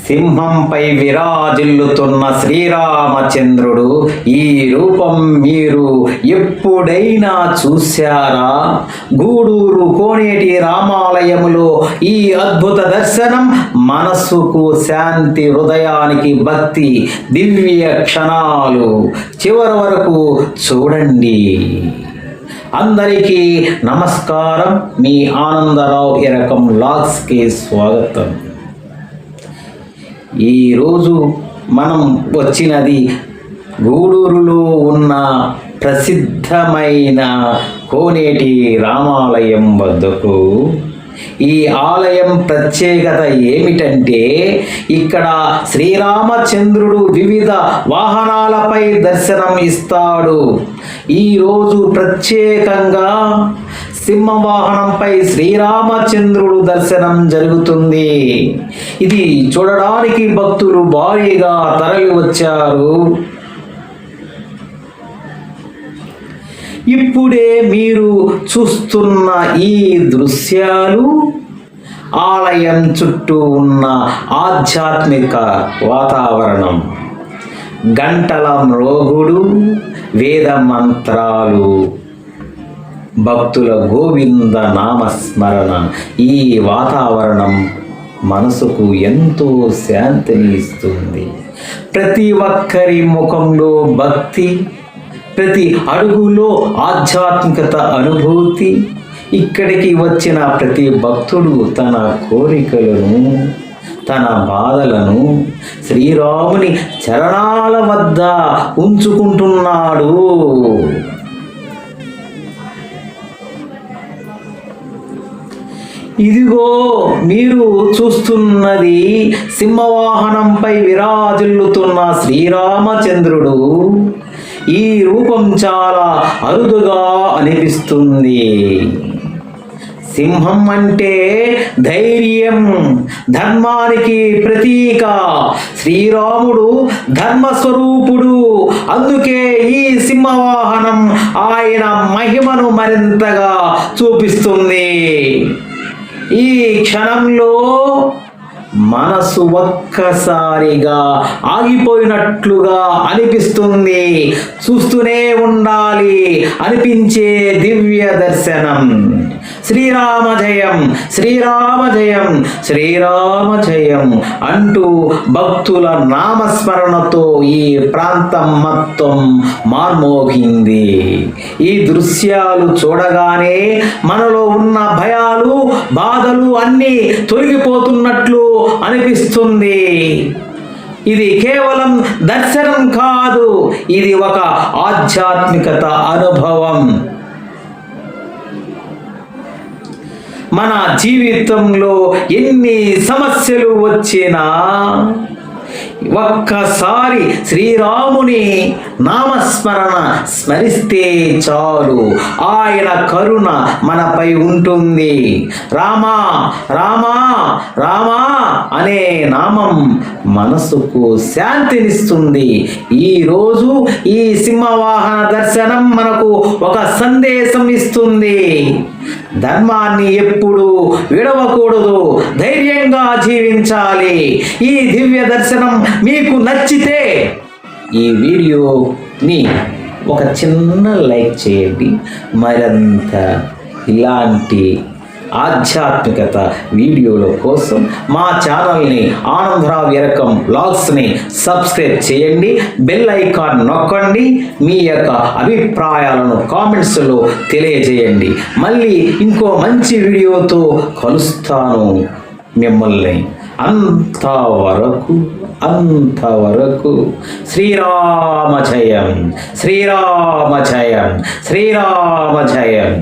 సింహంపై విరాజిల్లుతున్న శ్రీరామచంద్రుడు ఈ రూపం మీరు ఎప్పుడైనా చూశారా? గూడూరు కోనేటి రామాలయములో ఈ అద్భుత దర్శనం మనస్సుకు శాంతి, హృదయానికి భక్తి, దివ్య క్షణాలు. చివరి వరకు చూడండి. అందరికీ నమస్కారం. మీ ఆనందరావు ఎరకం వ్లాగ్స్కి స్వాగతం. ఈరోజు మనం వచ్చినది గూడూరులో ఉన్న ప్రసిద్ధమైన కోనేటి రామాలయం వద్దకు. ఈ ఆలయం ప్రత్యేకత ఏమిటంటే ఇక్కడ శ్రీరామచంద్రుడు వివిధ వాహనాలపై దర్శనం ఇస్తాడు. ఈరోజు ప్రత్యేకంగా సింహవాహనంపై శ్రీరామచంద్రుడు దర్శనం జరుగుతుంది. ఇది చూడడానికి భక్తులు భారీగా తరలి వచ్చారు. ఇప్పుడే మీరు చూస్తున్న ఈ దృశ్యాలు ఆలయం చుట్టూ ఉన్న ఆధ్యాత్మిక వాతావరణం. గంటల మ్రోగుడు, వేద మంత్రాలు, భక్తుల గోవింద నామస్మరణ. ఈ వాతావరణం మనసుకు ఎంతో శాంతిని ఇస్తుంది. ప్రతి ఒక్కరి ముఖంలో భక్తి, ప్రతి అడుగులో ఆధ్యాత్మికత అనుభూతి. ఇక్కడికి వచ్చిన ప్రతి భక్తుడు తన కోరికలను, తన బాధలను శ్రీరాముని చరణాల వద్ద ఉంచుకుంటున్నాడు. ఇదిగో మీరు చూస్తున్నది సింహవాహనంపై విరాజిల్లుతున్న శ్రీరామచంద్రుడు. ఈ రూపం చాలా అరుదుగా అనిపిస్తుంది. సింహం అంటే ధైర్యం, ధర్మానికి ప్రతీక. శ్రీరాముడు ధర్మస్వరూపుడు. అందుకే ఈ సింహవాహనం ఆయన మహిమను మరింతగా చూపిస్తుంది. ఈ క్షణంలో మనసు ఒక్కసారిగా ఆగిపోయినట్లుగా అనిపిస్తుంది. చూస్తూనే ఉండాలి అనిపించే దివ్య దర్శనం. శ్రీరామ జయం, శ్రీరామ జయం, శ్రీరామ జయం అంటూ భక్తుల నామస్మరణతో ఈ ప్రాంతం మొత్తం మార్మోగింది. ఈ దృశ్యాలు చూడగానే మనలో ఉన్న భయాలు, బాధలు అన్నీ తొలగిపోతున్నట్లు అనిపిస్తుంది. ఇది కేవలం దర్శనం కాదు, ఇది ఒక ఆధ్యాత్మికత అనుభవం. మన జీవితంలో ఎన్ని సమస్యలు వచ్చినా ఒక్కసారి శ్రీరాముని నామస్మరణ స్మరిస్తే చాలు, ఆయన కరుణ మనపై ఉంటుంది. రామా రామా రామా అనే నామం మనసుకు శాంతినిస్తుంది. ఈరోజు ఈ సింహవాహన దర్శనం మనకు ఒక సందేశం ఇస్తుంది. ధర్మాన్ని ఎప్పుడు విడవకూడదు, ధైర్యంగా జీవించాలి. ఈ దివ్య దర్శనం మీకు నచ్చితే ఈ వీడియోని ఒక చిన్న లైక్ చేయండి. మరింత ఇలాంటి ఆధ్యాత్మికత వీడియోల కోసం మా ఛానల్ని ఆనందరావు ఎరకం వ్లాగ్స్ని సబ్స్క్రైబ్ చేయండి. బెల్ ఐకాన్ నొక్కండి. మీ యొక్క అభిప్రాయాలను కామెంట్స్లో తెలియజేయండి. మళ్ళీ ఇంకో మంచి వీడియోతో కలుస్తాను మిమ్మల్ని. అంతవరకు శ్రీరామ జయం, శ్రీరామ జయం, శ్రీరామ జయం.